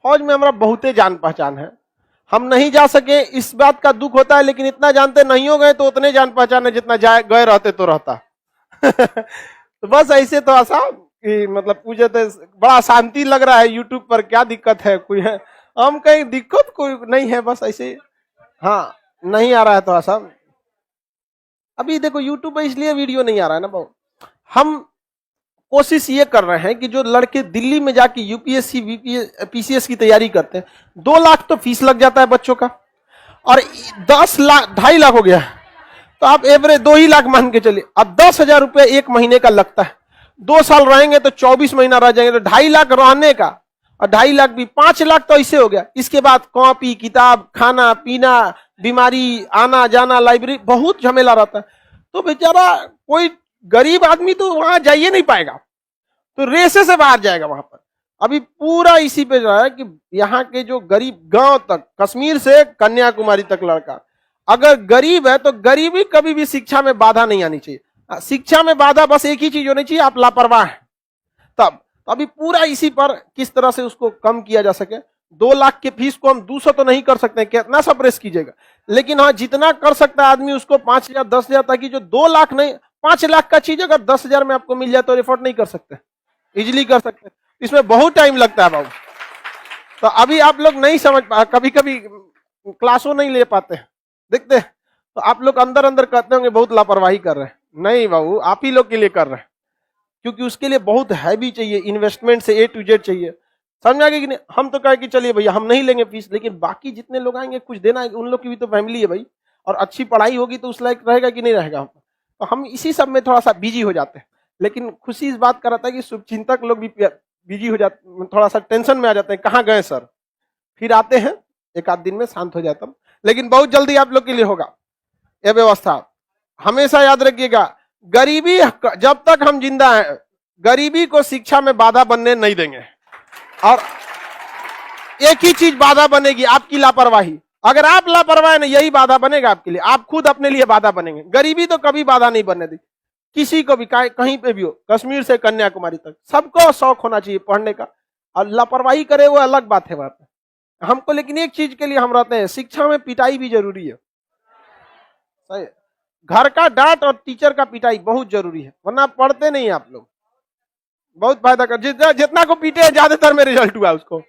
फौज में हमारा बहुते जान पहचान है, हम नहीं जा सके इस बात का दुख होता है, लेकिन इतना जानते नहीं हो गए तो उतने जान पहचान है जितना गए रहते तो रहता। तो बस ऐसे तो ऐसा कि मतलब पूछे तो बड़ा शांति लग रहा है यूट्यूब पर, क्या दिक्कत है कोई है? हम कहीं दिक्कत कोई नहीं है, बस ऐसे। हाँ नहीं आ रहा है तो ऐसा। अभी देखो यूट्यूब पर इसलिए वीडियो नहीं आ रहा है ना बहु, हम कोशिश ये कर रहे हैं कि जो लड़के दिल्ली में जाके यूपीएससी पीसीएस की तैयारी करते हैं, 2 लाख तो फीस लग जाता है बच्चों का, और 10 लाख 2.5 लाख हो गया, तो आप एवरेज 2 ही लाख मान के चलिए। अब 10,000 रुपये एक महीने का लगता है, 2 साल रहेंगे तो 24 महीना रह जाएंगे, तो 2.5 लाख रहने का, और 2.5 लाख भी 5 लाख तो ऐसे हो गया। इसके बाद कॉपी किताब, खाना पीना, बीमारी, आना जाना, लाइब्रेरी, बहुत झमेला रहता है। तो बेचारा कोई गरीब आदमी तो वहां जाइए नहीं पाएगा, तो रेसे से बाहर जाएगा वहां पर। अभी पूरा इसी पे जो है कि यहाँ के जो गरीब गांव तक, कश्मीर से कन्याकुमारी तक लड़का अगर गरीब है तो गरीबी कभी भी शिक्षा में बाधा नहीं आनी चाहिए। शिक्षा में बाधा बस एक ही चीज होनी चाहिए, आप लापरवाह हैं तब। तो अभी पूरा इसी पर किस तरह से उसको कम किया जा सके। 2 लाख के फीस को हम 200 तो नहीं कर सकते, कितना सा प्रेस कीजिएगा, लेकिन हाँ जितना कर सकता है आदमी उसको 5,000 10,000, ताकि जो 2 लाख नहीं 5 लाख का चीज अगर 10,000 में आपको मिल जाए तो एफोर्ड नहीं कर सकते, इजिली कर सकते। इसमें बहुत टाइम लगता है बाबू। तो अभी आप लोग नहीं समझ पा, कभी कभी क्लासों नहीं ले पाते देखते, तो आप लोग अंदर अंदर कहते होंगे बहुत लापरवाही कर रहे हैं। नहीं बाबू, आप ही लोग के लिए कर रहे हैं, क्योंकि उसके लिए बहुत हैवी चाहिए, इन्वेस्टमेंट से A to Z चाहिए, समझ आ गया कि नहीं? हम तो कहे कि चलिए भैया हम नहीं लेंगे फीस, लेकिन बाकी जितने लोग आएंगे कुछ देना है, उन लोग की भी तो फैमिली है भाई, और अच्छी पढ़ाई होगी तो उस लायक रहेगा कि नहीं रहेगा। तो हम इसी सब में थोड़ा सा बिजी हो जाते हैं। लेकिन खुशी इस बात का रहता है कि शुभचिंतक लोग भी बिजी हो जाते, थोड़ा सा टेंशन में आ जाते हैं, कहाँ गए सर, फिर आते हैं, 1 आध दिन में शांत हो जाता। लेकिन बहुत जल्दी आप लोग के लिए होगा यह व्यवस्था। हमेशा याद रखिएगा, गरीबी जब तक हम जिंदा हैं, गरीबी को शिक्षा में बाधा बनने नहीं देंगे। और एक ही चीज बाधा बनेगी, आपकी लापरवाही। अगर आप लापरवाह हैं, यही बाधा बनेगा आपके लिए, आप खुद अपने लिए बाधा बनेंगे। गरीबी तो कभी बाधा नहीं बनने दी किसी को भी, कहीं पे भी हो, कश्मीर से कन्याकुमारी तक सबको शौक होना चाहिए पढ़ने का, और लापरवाही करे वो अलग बात है बात हमको। लेकिन एक चीज के लिए हम रहते हैं, शिक्षा में पिटाई भी जरूरी है, सही है। घर का डांट और टीचर का पिटाई बहुत जरूरी है, वरना पढ़ते नहीं आप लोग। बहुत फायदा कर, जितना को पीटे ज्यादातर में रिजल्ट हुआ उसको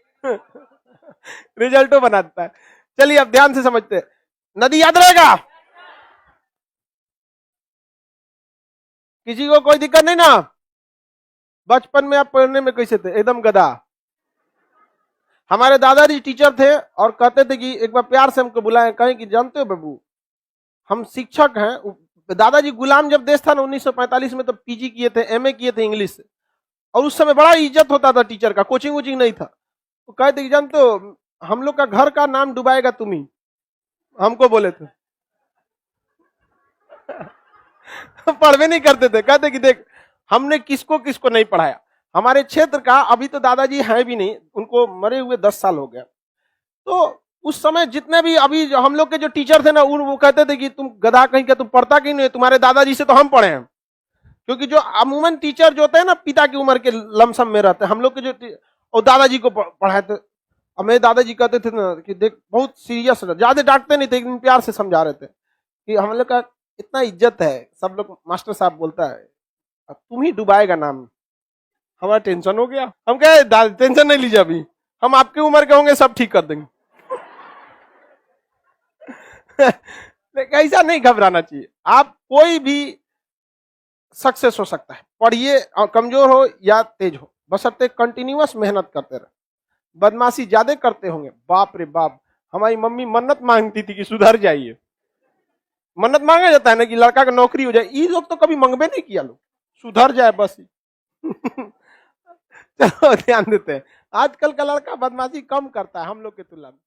रिजल्टो बना देता है। चलिए अब ध्यान से समझते हैं, नदी याद रहेगा, किसी को कोई दिक्कत नहीं ना? बचपन में आप पढ़ने में कैसे थे? एकदम गधा। हमारे दादाजी टीचर थे और कहते थे कि एक बार प्यार से हमको बुलाए, कहें कि जानते हो बाबू हम शिक्षक हैं। दादाजी गुलाम जब देश था ना 1945 में, तो पीजी किए थे, एमए किए थे इंग्लिश से, और उस समय बड़ा इज्जत होता था टीचर का, कोचिंग वोचिंग नहीं था। तो कहते कि जानते हो हम लोग का घर का नाम डुबाएगा तुम ही, हमको बोले थे पढ़वे नहीं करते थे। कहते कि देख हमने किसको किसको नहीं पढ़ाया, हमारे क्षेत्र का अभी तो दादाजी हैं भी नहीं, उनको मरे हुए 10 साल हो गया। तो उस समय जितने भी अभी हम लोग के जो टीचर थे ना, वो कहते थे कि तुम गधा कहीं का, तुम पढ़ता कहीं नहीं, तुम्हारे दादाजी से तो हम पढ़े हैं। क्योंकि जो अमूमन टीचर जो होते हैं ना पिता की उम्र के लमसम में रहते हैं, हम लोग के जो और दादाजी को पढ़ाए थे। और मेरे दादाजी कहते थे ना कि देख बहुत सीरियस, ज्यादा डांटते नहीं थे, एक प्यार से समझा रहे थे कि हम लोग का इतना इज्जत है, सब लोग मास्टर साहब बोलता है, तुम ही डुबाएगा नाम। हमारा टेंशन हो गया, हम कहे टेंशन नहीं लीजिए, अभी हम आपकी उम्र के होंगे, सब ठीक कर देंगे ऐसा नहीं घबराना चाहिए, आप कोई भी सक्सेस हो सकता है, पढ़िए, कमजोर हो या तेज हो, बशर्ते कंटिन्यूअस मेहनत करते रहे। बदमाशी ज्यादा करते होंगे, बाप रे बाप, हमारी मम्मी मन्नत मांगती थी कि सुधर जाइए। मन्नत मांगा जाता है ना कि लड़का का नौकरी हो जाए, ये लोग तो कभी मंगबे नहीं किया, लोग सुधर जाए बस चलो ध्यान देते हैं, आजकल का लड़का बदमाशी कम करता है हम लोग के तुलना में।